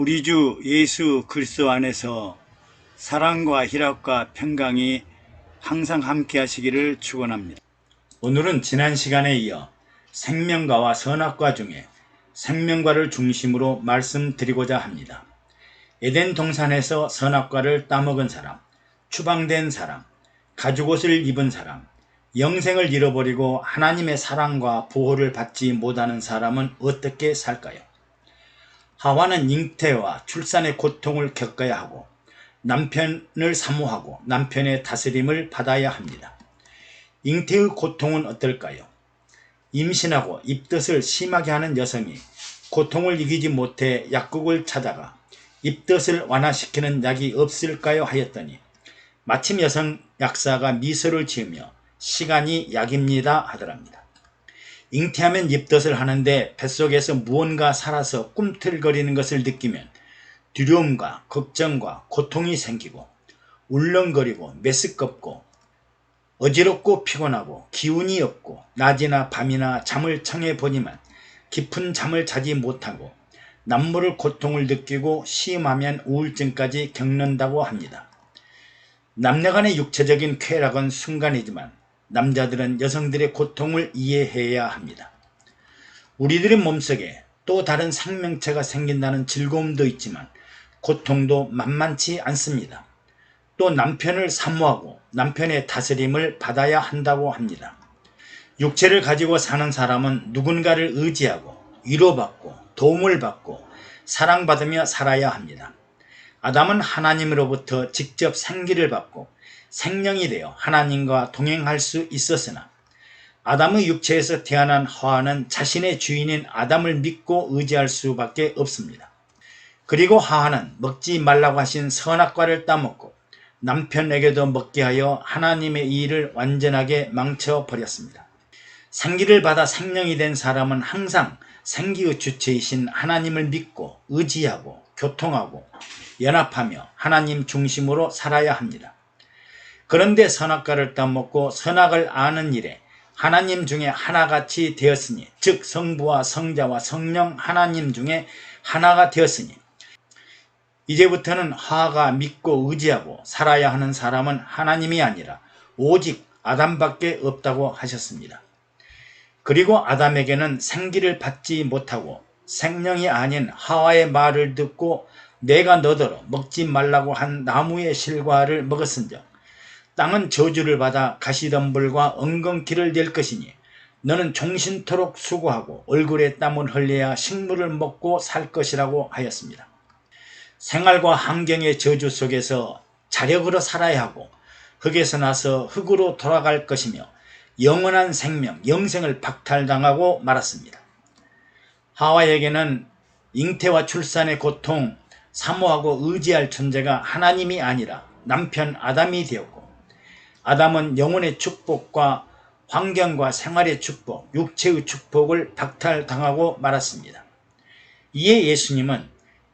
우리 주 예수 그리스도 안에서 사랑과 희락과 평강이 항상 함께 하시기를 축원합니다. 오늘은 지난 시간에 이어 생명과와 선악과 중에 생명과를 중심으로 말씀드리고자 합니다. 에덴 동산에서 선악과를 따먹은 사람, 추방된 사람, 가죽옷을 입은 사람, 영생을 잃어버리고 하나님의 사랑과 보호를 받지 못하는 사람은 어떻게 살까요? 하와는 잉태와 출산의 고통을 겪어야 하고 남편을 사모하고 남편의 다스림을 받아야 합니다. 잉태의 고통은 어떨까요? 임신하고 입덧을 심하게 하는 여성이 고통을 이기지 못해 약국을 찾아가 입덧을 완화시키는 약이 없을까요 하였더니 마침 여성 약사가 미소를 지으며 시간이 약입니다 하더랍니다. 잉태하면 입덧을 하는데 뱃속에서 무언가 살아서 꿈틀거리는 것을 느끼면 두려움과 걱정과 고통이 생기고 울렁거리고 메스껍고 어지럽고 피곤하고 기운이 없고 낮이나 밤이나 잠을 청해 보지만 깊은 잠을 자지 못하고 남모를 고통을 느끼고 심하면 우울증까지 겪는다고 합니다. 남녀간의 육체적인 쾌락은 순간이지만 남자들은 여성들의 고통을 이해해야 합니다. 우리들의 몸속에 또 다른 생명체가 생긴다는 즐거움도 있지만 고통도 만만치 않습니다. 또 남편을 사모하고 남편의 다스림을 받아야 한다고 합니다. 육체를 가지고 사는 사람은 누군가를 의지하고 위로받고 도움을 받고 사랑받으며 살아야 합니다. 아담은 하나님으로부터 직접 생기를 받고 생명이 되어 하나님과 동행할 수 있었으나 아담의 육체에서 태어난 하와는 자신의 주인인 아담을 믿고 의지할 수밖에 없습니다. 그리고 하와는 먹지 말라고 하신 선악과를 따먹고 남편에게도 먹게 하여 하나님의 일을 완전하게 망쳐버렸습니다. 생기를 받아 생명이 된 사람은 항상 생기의 주체이신 하나님을 믿고 의지하고 교통하고 연합하며 하나님 중심으로 살아야 합니다. 그런데 선악과를 따먹고 선악을 아는 일에 하나님 중에 하나같이 되었으니 즉 성부와 성자와 성령 하나님 중에 하나가 되었으니 이제부터는 하와가 믿고 의지하고 살아야 하는 사람은 하나님이 아니라 오직 아담밖에 없다고 하셨습니다. 그리고 아담에게는 생기를 받지 못하고 생명이 아닌 하와의 말을 듣고 내가 너더러 먹지 말라고 한 나무의 실과를 먹었은즉 땅은 저주를 받아 가시덤불과 엉겅퀴를 낼 것이니 너는 종신토록 수고하고 얼굴에 땀을 흘려야 식물을 먹고 살 것이라고 하였습니다. 생활과 환경의 저주 속에서 자력으로 살아야 하고 흙에서 나서 흙으로 돌아갈 것이며 영원한 생명, 영생을 박탈당하고 말았습니다. 하와에게는 잉태와 출산의 고통, 사모하고 의지할 존재가 하나님이 아니라 남편 아담이 되었고 아담은 영혼의 축복과 환경과 생활의 축복, 육체의 축복을 박탈당하고 말았습니다. 이에 예수님은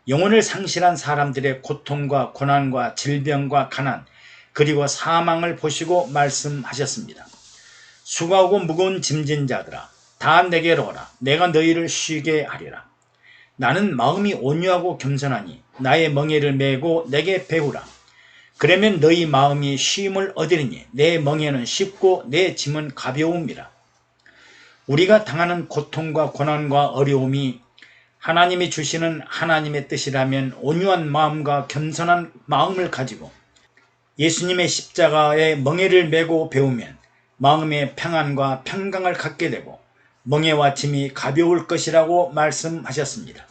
영혼을 상실한 사람들의 고통과 고난과 질병과 가난 그리고 사망을 보시고 말씀하셨습니다. 수고하고 무거운 짐진 자들아 다 내게로 오라. 내가 너희를 쉬게 하리라. 나는 마음이 온유하고 겸손하니 나의 멍에를 메고 내게 배우라. 그러면 너희 마음이 쉼을 얻으리니 내 멍에는 쉽고 내 짐은 가벼움이라. 우리가 당하는 고통과 고난과 어려움이 하나님이 주시는 하나님의 뜻이라면 온유한 마음과 겸손한 마음을 가지고 예수님의 십자가에 멍에를 메고 배우면 마음의 평안과 평강을 갖게 되고 멍에와 짐이 가벼울 것이라고 말씀하셨습니다.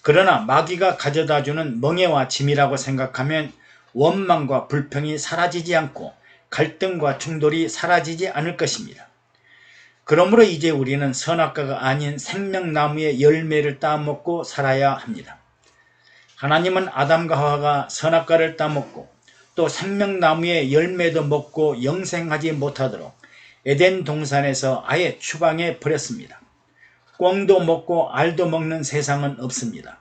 그러나 마귀가 가져다주는 멍에와 짐이라고 생각하면 원망과 불평이 사라지지 않고 갈등과 충돌이 사라지지 않을 것입니다. 그러므로 이제 우리는 선악과가 아닌 생명나무의 열매를 따먹고 살아야 합니다. 하나님은 아담과 하와가 선악과를 따먹고 또 생명나무의 열매도 먹고 영생하지 못하도록 에덴 동산에서 아예 추방해 버렸습니다. 꿩도 먹고 알도 먹는 세상은 없습니다.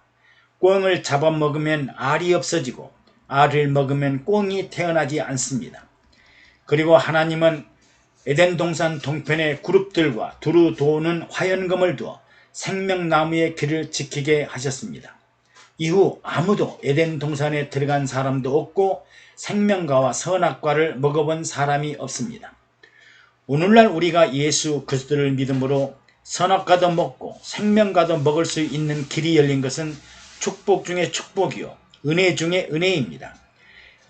꿩을 잡아먹으면 알이 없어지고 알을 먹으면 꿩이 태어나지 않습니다. 그리고 하나님은 에덴 동산 동편의 그룹들과 두루 도는 화연금을 두어 생명나무의 길을 지키게 하셨습니다. 이후 아무도 에덴 동산에 들어간 사람도 없고 생명과와 선악과를 먹어본 사람이 없습니다. 오늘날 우리가 예수 그리스도를 믿음으로 선악과도 먹고 생명과도 먹을 수 있는 길이 열린 것은 축복 중에 축복이요 은혜 중에 은혜입니다.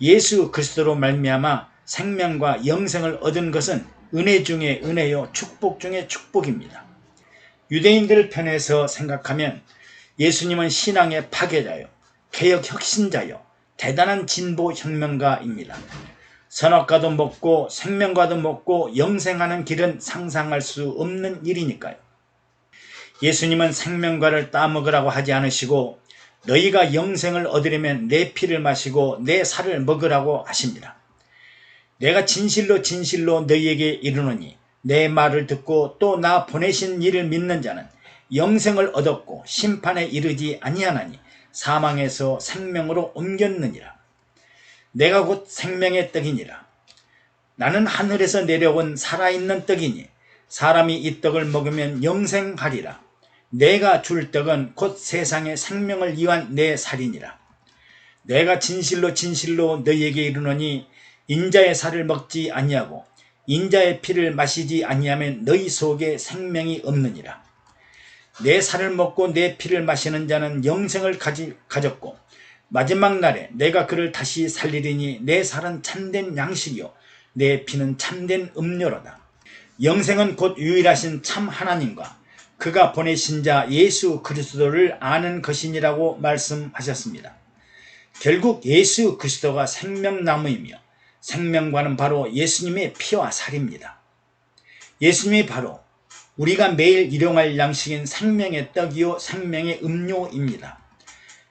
예수 그리스도로 말미암아 생명과 영생을 얻은 것은 은혜 중에 은혜요 축복 중에 축복입니다. 유대인들 편에서 생각하면 예수님은 신앙의 파괴자요 개혁 혁신자요 대단한 진보 혁명가입니다. 선악과도 먹고 생명과도 먹고 영생하는 길은 상상할 수 없는 일이니까요. 예수님은 생명과를 따먹으라고 하지 않으시고 너희가 영생을 얻으려면 내 피를 마시고 내 살을 먹으라고 하십니다. 내가 진실로 진실로 너희에게 이르노니 내 말을 듣고 또 나 보내신 이를 믿는 자는 영생을 얻었고 심판에 이르지 아니하나니 사망에서 생명으로 옮겼느니라. 내가 곧 생명의 떡이니라. 나는 하늘에서 내려온 살아있는 떡이니 사람이 이 떡을 먹으면 영생하리라. 내가 줄 떡은 곧 세상의 생명을 위한 내 살이니라. 내가 진실로 진실로 너희에게 이르노니 인자의 살을 먹지 아니하고 인자의 피를 마시지 아니하면 너희 속에 생명이 없느니라. 내 살을 먹고 내 피를 마시는 자는 영생을 가졌고 마지막 날에 내가 그를 다시 살리리니 내 살은 참된 양식이요 내 피는 참된 음료로다. 영생은 곧 유일하신 참 하나님과 그가 보내신 자 예수 그리스도를 아는 것이니라고 말씀하셨습니다. 결국 예수 그리스도가 생명나무이며 생명과는 바로 예수님의 피와 살입니다. 예수님이 바로 우리가 매일 일용할 양식인 생명의 떡이요 생명의 음료입니다.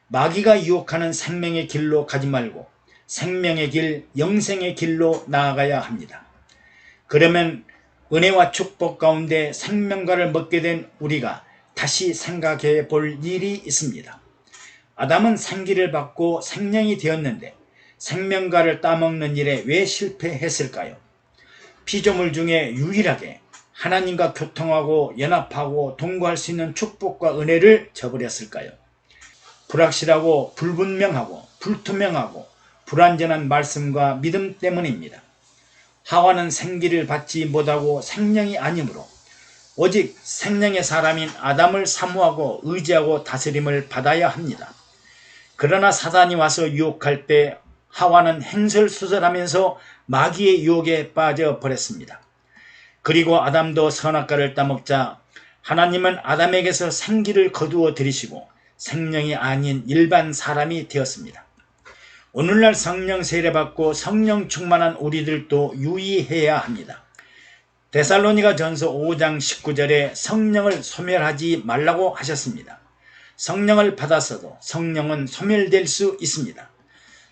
마귀가 유혹하는 생명의 길로 가지 말고 생명의 길, 영생의 길로 나아가야 합니다. 그러면 은혜와 축복 가운데 생명과를 먹게 된 우리가 다시 생각해 볼 일이 있습니다. 아담은 생기를 받고 생명이 되었는데 생명과를 따먹는 일에 왜 실패했을까요? 피조물 중에 유일하게 하나님과 교통하고 연합하고 동거할 수 있는 축복과 은혜를 저버렸을까요? 불확실하고 불분명하고 불투명하고 불완전한 말씀과 믿음 때문입니다. 하와는 생기를 받지 못하고 생명이 아니므로 오직 생명의 사람인 아담을 사모하고 의지하고 다스림을 받아야 합니다. 그러나 사단이 와서 유혹할 때 하와는 행설수설하면서 마귀의 유혹에 빠져버렸습니다. 그리고 아담도 선악과를 따먹자 하나님은 아담에게서 생기를 거두어 들이시고 생명이 아닌 일반 사람이 되었습니다. 오늘날 성령 세례받고 성령 충만한 우리들도 유의해야 합니다. 데살로니가 전서 5장 19절에 성령을 소멸하지 말라고 하셨습니다. 성령을 받았어도 성령은 소멸될 수 있습니다.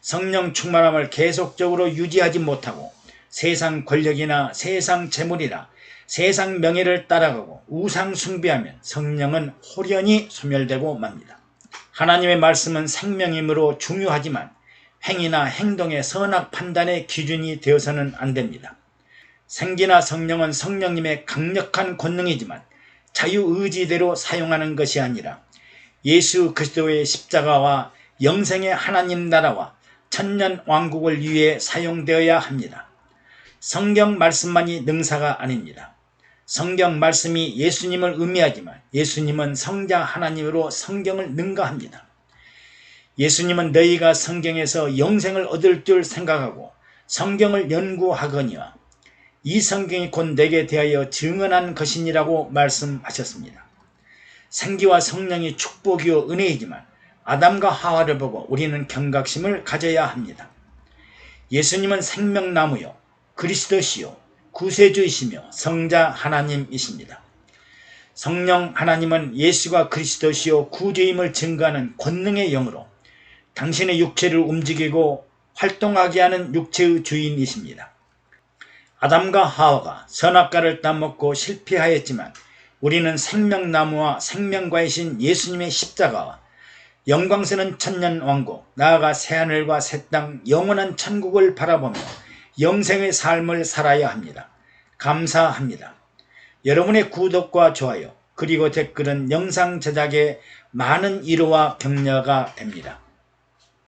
성령 충만함을 계속적으로 유지하지 못하고 세상 권력이나 세상 재물이나 세상 명예를 따라가고 우상 숭배하면 성령은 홀연히 소멸되고 맙니다. 하나님의 말씀은 생명이므로 중요하지만 행위나 행동의 선악 판단의 기준이 되어서는 안 됩니다. 생기나 성령은 성령님의 강력한 권능이지만 자유의지대로 사용하는 것이 아니라 예수 그리스도의 십자가와 영생의 하나님 나라와 천년 왕국을 위해 사용되어야 합니다. 성경 말씀만이 능사가 아닙니다. 성경 말씀이 예수님을 의미하지만 예수님은 성자 하나님으로 성경을 능가합니다. 예수님은 너희가 성경에서 영생을 얻을 줄 생각하고 성경을 연구하거니와 이 성경이 곧 내게 대하여 증언한 것이니라고 말씀하셨습니다. 생기와 성령이 축복이요 은혜이지만 아담과 하와를 보고 우리는 경각심을 가져야 합니다. 예수님은 생명나무요 그리스도시요 구세주이시며 성자 하나님이십니다. 성령 하나님은 예수가 그리스도시요 구주임을 증거하는 권능의 영으로 당신의 육체를 움직이고 활동하게 하는 육체의 주인이십니다. 아담과 하와가 선악과를 따먹고 실패하였지만 우리는 생명나무와 생명과이신 예수님의 십자가와 영광스러운 천년왕국 나아가 새하늘과 새 땅 영원한 천국을 바라보며 영생의 삶을 살아야 합니다. 감사합니다. 여러분의 구독과 좋아요 그리고 댓글은 영상 제작에 많은 위로와 격려가 됩니다.